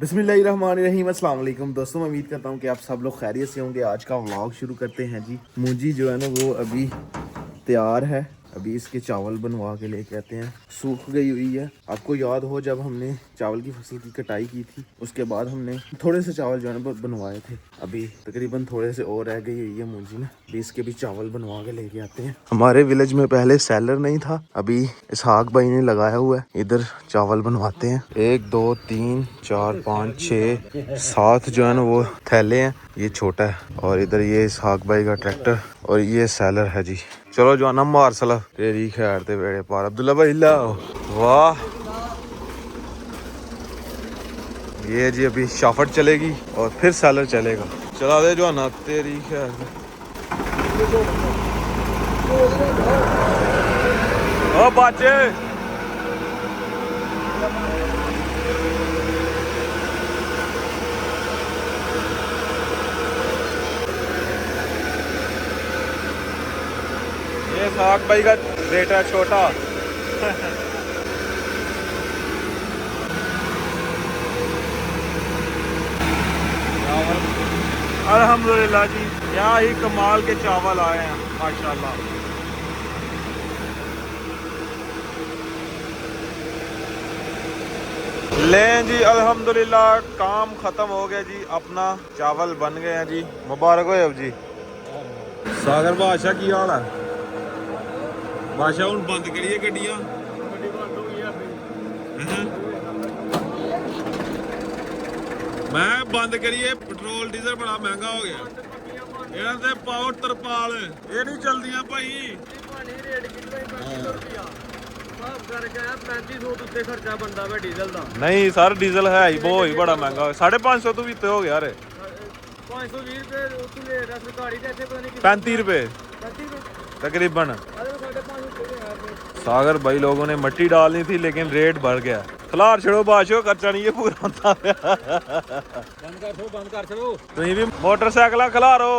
बिस्मिल्लाहिर्रहमानिर्रहीम अस्सलाम वालेकुम दोस्तों, मैं उम्मीद करता हूँ कि आप सब लोग खैरियत से होंगे। आज का व्लॉग शुरू करते हैं जी। मूंजी जो है ना वो अभी तैयार है, अभी इसके चावल बनवा के लेके आते हैं। सूख गई हुई है। आपको याद हो जब हमने चावल की फसल की कटाई की थी, उसके बाद हमने थोड़े से चावल जो है ना बनवाए थे। अभी तकरीबन थोड़े से और रह गई हुई है मूंजी ना, अभी इसके भी चावल बनवा के लेके आते हैं। हमारे विलेज में पहले सेलर नहीं था, अभी इसहाक भाई ने लगाया हुआ है, इधर चावल बनवाते हैं। 1 2 3 4 5 6 7 जो है ना वो थैले हैं। ये छोटा है और इधर ये इसहाक भाई का ट्रैक्टर और ये सेलर है जी। चलो जो ना मार सला तेरी खैर ते बेड़े पार। अब्दुल्ला भाई लाओ, वाह। ये जी अभी शाफट चलेगी और फिर सेलर चलेगा। चला दे जो ना तेरी खैर। ओ बाचे ये साग भाई का बेटा छोटा। अल्हम्दुलिल्लाह जी, क्या ही कमाल के चावल आए हैं माशाल्लाह। लें जी अल्हम्दुलिल्लाह, काम खत्म हो गया जी, अपना चावल बन गए हैं जी। मुबारक हो अब जी। सागर बादशाह की हाल है? बादशाह हूँ बंद करिए गड्डियां। मैं बंद करिए, पेट्रोल डीजल बड़ा महंगा हो गया। ਇਹਨਾਂ ਤੇ ਪਾਓ ਤਰਪਾਲ, ਇਹ ਨਹੀਂ ਚਲਦੀਆਂ ਭਾਈ। नहीं सर डीजल है ही वो ही बड़ा महंगा, 550 तो भी हो गया। 35 रुपए तकरीबन। सागर भाई लोगों ने मट्टी डालनी थी लेकिन रेट बढ़ गया। खिलार छड़ो बाशो, खर्चा नहीं है पूरा होता। बंद कर छड़ो तुम भी मोटरसाइकिल खिलारो।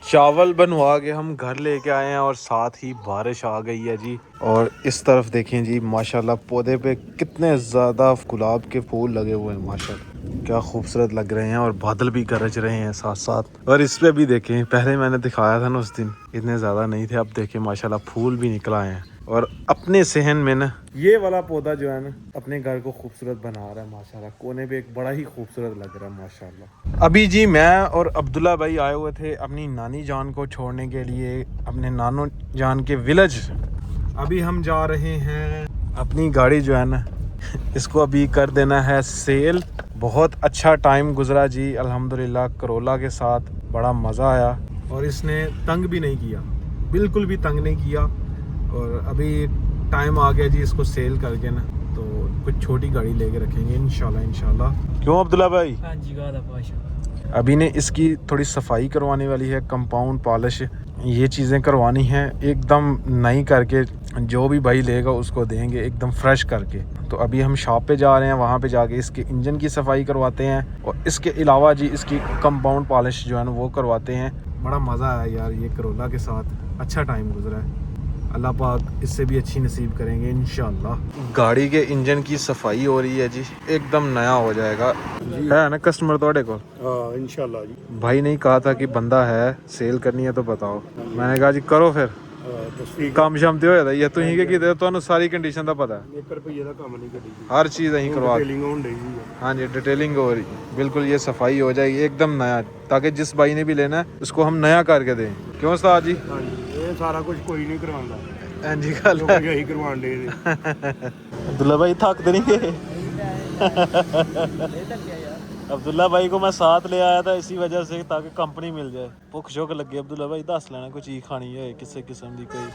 चावल बनवा के हम घर लेके आए हैं और साथ ही बारिश आ गई है जी। और इस तरफ देखें जी, माशाल्लाह पौधे पे कितने ज़्यादा गुलाब के फूल लगे हुए हैं, माशाल्लाह क्या खूबसूरत लग रहे हैं। और बादल भी गरज रहे हैं साथ साथ। और इस पे भी देखें, पहले मैंने दिखाया था ना उस दिन, इतने ज़्यादा नहीं थे, अब देखें माशाल्लाह फूल भी निकल आए हैं। और अपने सहन में ना ये वाला पौधा जो है ना अपने घर को खूबसूरत बना रहा है माशाल्लाह। कोने पे एक बड़ा ही खूबसूरत लग रहा है माशाल्लाह। अभी जी मैं और अब्दुल्ला भाई आए हुए थे अपनी नानी जान को छोड़ने के लिए अपने नानो जान के विलेज। अभी हम जा रहे हैं, अपनी गाड़ी जो है ना इसको अभी कर देना है सेल। बहुत अच्छा टाइम गुजरा जी अल्हम्दुलिल्लाह, करोला के साथ बड़ा मज़ा आया। और इसने तंग भी नहीं किया, बिल्कुल भी तंग नहीं किया। और अभी टाइम आ गया जी इसको सेल करके ना, तो कुछ छोटी गाड़ी लेके रखेंगे इंशाल्लाह। क्यों अब्दुल्ला भाई? हाँ जी, अभी ने इसकी थोड़ी सफाई करवाने वाली है, कंपाउंड पॉलिश ये चीज़ें करवानी हैं एकदम नई करके। जो भी भाई लेगा उसको देंगे एकदम फ्रेश करके। तो अभी हम शॉप पे जा रहे हैं, वहाँ पे जाके इसके इंजन की सफाई करवाते हैं और इसके अलावा जी इसकी कंपाउंड पॉलिश जो है ना वो करवाते हैं। बड़ा मज़ा आया यार ये करोला के साथ, अच्छा टाइम गुजरा है। अल्लाह पाक इससे भी अच्छी नसीब करेंगे इंशाल्लाह। गाड़ी के इंजन की सफाई हो रही है जी, एकदम नया हो जाएगा। है ना कस्टमर थोड़े को? इंशाल्लाह जी। भाई ने कहा था कि बंदा है सेल करनी है तो बताओ। मैंने कहा जी करो फिर काम शाम ते हो जाता है। तुम के कीते तुहानू सारी कंडीशन का पता है, 1 रुपये का काम नहीं करी, हर चीज़ अहीं करवा। हाँ जी डिटेलिंग हो रही, बिल्कुल ये सफाई हो जाएगी एकदम नया, ताकि जिस भाई ने भी लेना है उसको हम नया करके दें। क्यों उस्ताद जी? हाँ जी, ये सारा कुछ कोई नहीं करवांदा। हाँ जी गल है, यही करवान दे। अब्दुल्ला भाई थक तो नहीं गए? अब्दुल्ला भाई को मैं साथ ले आया था इसी वजह से, ताकि कंपनी मिल जाए। भुख शुक लगे अब्दुल्ला भाई, दस लेना कोई चीज़ खानी है किसी किस्म की कोई।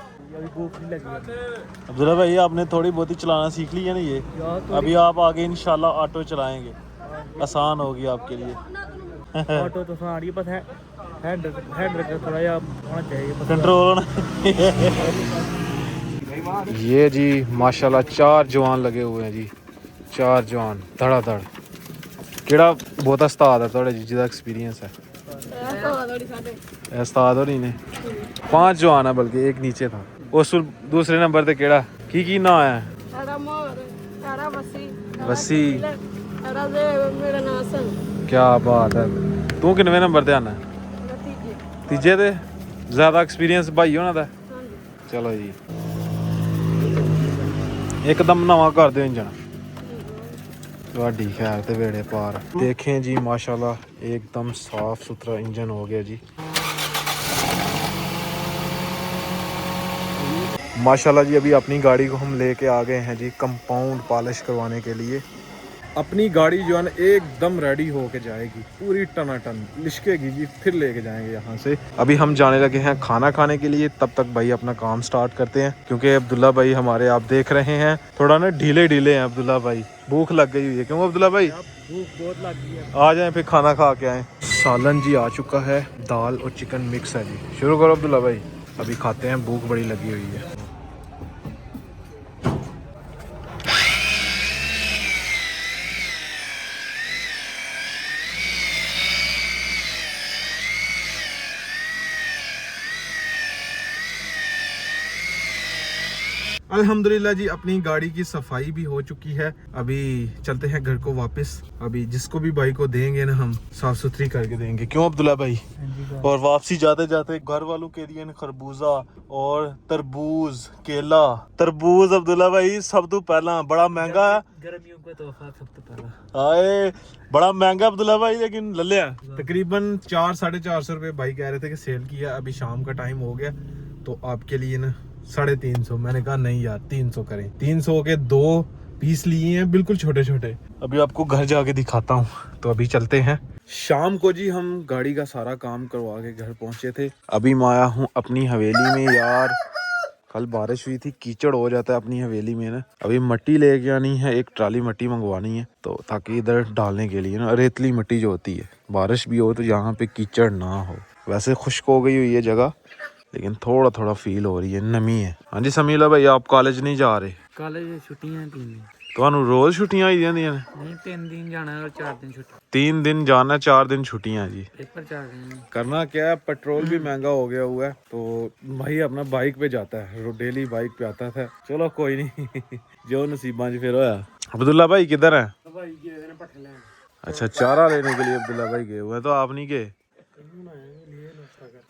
अब्दुल्ला भाई आपने थोड़ी बहुत ही चलाना सीख ली है ना ये, अभी आप आगे इंशाल्लाह ऑटो चलाएंगे, आसान होगी आपके लिए। ऑटो तो आसान है, बस हैंड थोड़ा होना चाहिए, कंट्रोल होना। ये जी माशाल्लाह 4 जवान लगे हुए हैं जी, 4 जवान धड़ाधड़। केड़ा बहुत उस्ताद है थोड़े जी जिदा एक्सपीरियंस है? उस्ताद होरी ने 5 जवान है, बल्कि एक नीचे था। उस दूसरे नंबर ते केड़ा की ना है? वसी मेरा नाम सन क्या बात है। तू किनवे नंबर ते आना? नतीजे तीजे ते? ज़्यादा एक्सपीरियंस भाई होना दा? हाँ जी चलो जी, एकदम नवा कर दो इंजन। ਤੁਹਾਡੀ खैर ते वेड़े पार। देखें जी माशाल्लाह एकदम साफ सुथरा इंजन हो गया जी। माशाल्लाह जी अभी अपनी गाड़ी को हम लेके आ गए हैं जी कंपाउंड पॉलिश करवाने के लिए। अपनी गाड़ी जो है ना एकदम रेडी होके जाएगी, पूरी टनाटन लिशकेगी जी, फिर लेके जाएंगे यहाँ से। अभी हम जाने लगे हैं खाना खाने के लिए, तब तक भाई अपना काम स्टार्ट करते हैं क्योंकि अब्दुल्ला भाई हमारे आप देख रहे हैं थोड़ा ना ढीले ढीले हैं अब्दुल्ला भाई, भूख लग गई हुई है। क्यों अब्दुल्ला भाई? भूख बहुत लग गई है। आ जाएं फिर खाना खा के आएँ। सालन जी आ चुका है, दाल और चिकन मिक्स है जी। शुरू करो अब्दुल्ला भाई, अभी खाते हैं, भूख बड़ी लगी हुई है। अल्हम्दुलिल्लाह जी अपनी गाड़ी की सफाई भी हो चुकी है। अभी चलते हैं घर को वापस। अभी जिसको भी भाई को देंगे ना हम साफ सुथरी करके देंगे। क्यों अब्दुल्ला भाई? और वापसी जाते जाते घर वालों के लिए खरबूजा और तरबूज, केला। तरबूज अब्दुल्ला भाई सब तो पहला बड़ा महंगा है, गर्मियों का तोहफा सब तो पहला। आए बड़ा महंगा अब्दुल्ला भाई, लेकिन ले लिया। तकरीबन 400-450 रुपए भाई कह रहे थे कि सेल किया। अभी शाम का टाइम हो गया तो आपके लिए ना 350। मैंने कहा नहीं यार 300 करें। 300 के 2 पीस लिए हैं बिल्कुल छोटे छोटे। अभी आपको घर जाके दिखाता हूँ, तो अभी चलते हैं। शाम को जी हम गाड़ी का सारा काम करवा के घर पहुंचे थे। अभी मैं आया हूँ अपनी हवेली में यार, कल बारिश हुई थी, कीचड़ हो जाता है अपनी हवेली में ना। अभी मिट्टी लेके आनी है, एक ट्राली मिट्टी मंगवानी है, तो ताकि इधर डालने के लिए ना रेतली मिट्टी जो होती है, बारिश भी हो तो यहाँ पे कीचड़ ना हो। वैसे खुश्क हो गई हुई है जगह, लेकिन थोड़ा थोड़ा फील हो रही है, नमी है। हाँ जी समीला भाई आप कॉलेज नहीं जा रहे? कॉलेज छुट्टियां 3 दिन। ਤੁਹਾਨੂੰ रोज छुट्टियां आई ਜਾਂਦੀਆਂ ਨੇ? नहीं 3 दिन जाना है और 4 दिन छुट्टी। 3 दिन जाना 4 दिन छुट्टियां जी। पेपर चल रहे हैं। करना क्या है, पेट्रोल भी महंगा हो गया हुआ है, तो भाई अपना बाइक पे जाता है, डेली बाइक पे आता था। चलो कोई नहीं जो नसीबा च फिर होया। अब्दुल्ला भाई किधर है? भाई गए ने पट्टे लेने। अच्छा चारा लेने के लिए अब्दुल्ला भाई गए हुए हैं, तो आप नहीं गए?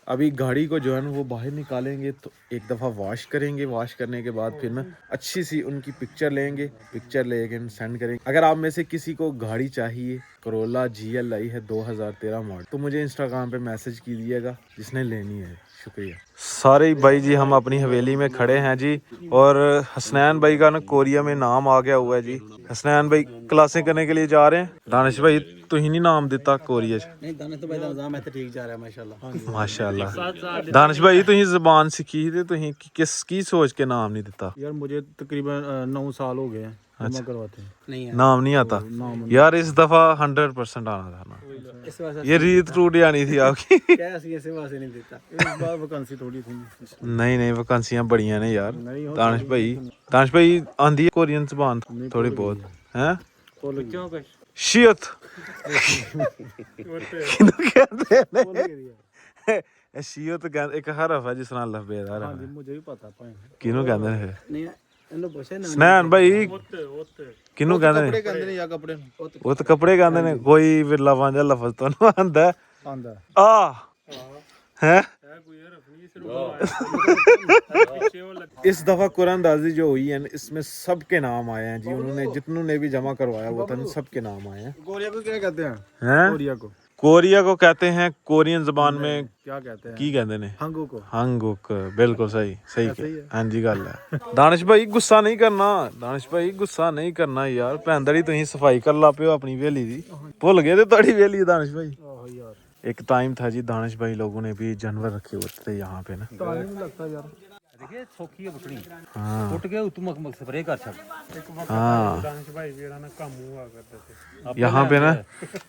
अभी गाड़ी को जो है ना वो बाहर निकालेंगे तो एक दफ़ा वॉश करेंगे। वॉश करने के बाद फिर ना अच्छी सी उनकी पिक्चर लेंगे, पिक्चर लेके सेंड करेंगे। अगर आप में से किसी को गाड़ी चाहिए, करोला GLI है 2013 मॉडल, तो मुझे इंस्टाग्राम पे मैसेज कीजिएगा जिसने लेनी है। शुक्रिया। सारे भाई जी हम अपनी हवेली में खड़े हैं जी, और हसनैन भाई का ना कोरिया में नाम आ गया हुआ है जी। हसनैन भाई क्लासें करने के लिए जा रहे हैं। दानिश भाई तू ही नहीं नाम दिता कोरिया च? नहीं दानिश तो भाई निजाम है तो ठीक जा रहा है माशाल्लाह। माशाल्लाह। दानिश भाई तुही जबान सीखी थी, तुही किस की सोच के नाम नहीं दिता? यार मुझे तकरीबन 9 साल हो गए हैं जमा करवाते हैं। नहीं नाम नहीं आता यार, इस दफा 100% आना था ना, इस वजह ये रीत टूट जानी थी आपकी क्या ऐसे वजह से नहीं देता। इस बार वैकेंसी थोड़ी थी। नहीं नहीं वैकेंसियां बढ़िया ने यार। दानिश भाई आंधी है कोरियन जबान थोड़ी बहुत हैं? क्यों कुछ शियत किनु कहते ने? शियत कहते एक हरफ है जिस नाल लफेदार है। मुझे भी पता पाए किनु कहते ने? नहीं इन्हों पूछे ना स्नैन भाई किनु कहते ने? कहंदे ने या कपड़े वो तो कपड़े कहते ने, कोई विरला वांझा लफज तो ना आंदा आंदा आ है। इस दफा कुरानदाजी जो हुई है ना, इसमें सबके नाम आए हैं जी। उन्होंने जितनों ने भी जमा करवाया हुआ था सबके नाम आए हैं। कोरिया को क्या कहते हैं? हैं? कोरिया को कहते हैं कोरियन जबान में क्या कहते हैं? की कहते हैं? हंगुक। हंगुक। बिल्कुल सही हाँ जी गल है। दानिश भाई गुस्सा नहीं करना, दानिश भाई गुस्सा नहीं करना यार। भैंदड़ी तुम सफाई कर ला पे अपनी वेली दी, भुल गए थे तड़ी वेली दानिश भाई। एक टाइम था जी दानिश भाई लोगों ने भी जानवर रखे होते थे यहाँ पे ना। लगता यार देखिए सौखी है बकरी हाँ टूट गए तू मक स्प्रे कर छक। हाँ दानिश भाई भी ना काम हुआ करते थे। यहाँ पे ना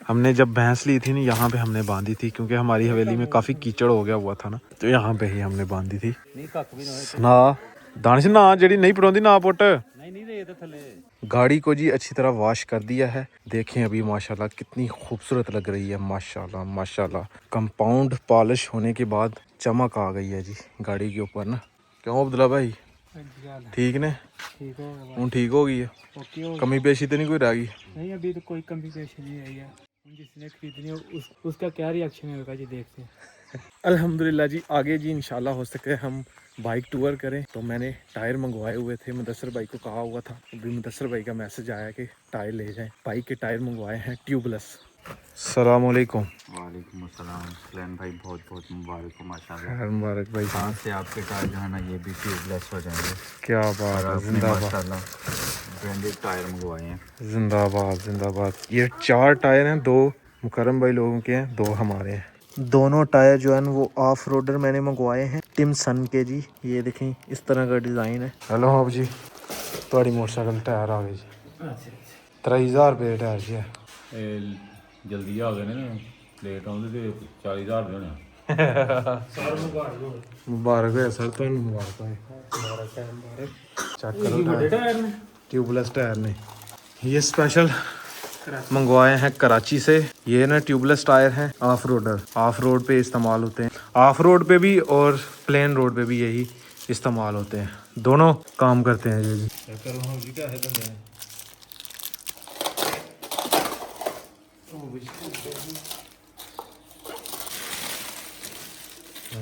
हमने जब भैंस ली थी ना, यहाँ पे हमने बांधी थी क्योंकि हमारी हवेली में काफी कीचड़ हो गया हुआ था ना, तो यहाँ पे ही हमने बांधी थी। नहीं कख भी ना दानिश ना जेडी नहीं पड़ोंदी ना पुट। नहीं दे तो थले। गाड़ी को जी अच्छी तरह वॉश कर दिया है। देखें अभी माशाल्लाह कितनी खूबसूरत लग रही है, माशाल्लाह माशाल्लाह। कंपाउंड पॉलिश होने के बाद चमक आ गई है जी गाड़ी के ऊपर ना। क्यों अब्दुल्ला भाई? ठीक ने ठीक हो गया हूँ ठीक हो गई है ओके हो कमी पेशी तो नहीं कोई रह गई नहीं अभी तो कोई कमी पेशी नहीं आई है जिसने खरीदनी है उसका क्या रिएक्शन होगा जी देखते हैं अल्हम्दुलिल्लाह जी आगे जी इंशाल्लाह हो सके हम बाइक टूर करें तो मैंने टायर मंगवाए हुए थे मुदस्सर भाई को कहा हुआ था अभी मुदस्सर भाई का मैसेज आया कि टायर ले जाएं बाइक के टायर मंगवाए हैं ट्यूबलेस अस्सलाम वालेकुम वालेकुम अस्सलाम सलैन भाई बहुत बहुत मुबारक हो माशाल्लाह मुबारक भाई आज से आपके टायर जो है ना ये भी ट्यूबलेस हो जाएंगे क्या बात है जिंदाबाद माशाल्लाह ब्रांडेड टायर मंगवाए हैं जिंदाबाद जिंदाबाद ये 4 टायर हैं 2 मुकरम भाई लोगों के हैं 2 हमारे हैं दोनों टायर जो है ना वो ऑफ रोडर मैंने मंगवाए हैं टिमसन के जी ये देखें इस तरह का डिज़ाइन है हेलो आप जी थोड़ी मोटरसाइकिल टायर आ गई जी 3000 रुपये टायर जी है जल्दी आ गए ने लेट आउंदे ते 40000 दे होने मुबारक है सर तो मुबारक है चेक करो टायर ट्यूबलेस टायर ने ये स्पेशल मंगवाए हैं कराची से ये ना ट्यूबलेस टायर हैं ऑफ रोड पे इस्तेमाल होते हैं ऑफ रोड पे भी और प्लेन रोड पे भी यही इस्तेमाल होते हैं दोनों काम करते हैं ये जी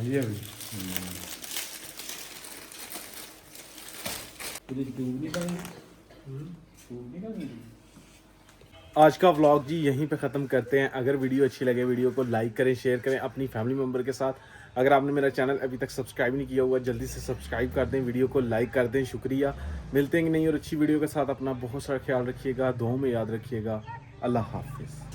ये भी आज का व्लॉग जी यहीं पे ख़त्म करते हैं अगर वीडियो अच्छी लगे वीडियो को लाइक करें शेयर करें अपनी फैमिली मेम्बर के साथ अगर आपने मेरा चैनल अभी तक सब्सक्राइब नहीं किया हुआ जल्दी से सब्सक्राइब कर दें वीडियो को लाइक कर दें शुक्रिया मिलते हैं कि नहीं और अच्छी वीडियो के साथ अपना बहुत सारा ख्याल रखिएगा दुआओं में याद रखिएगा अल्लाह हाफिज़।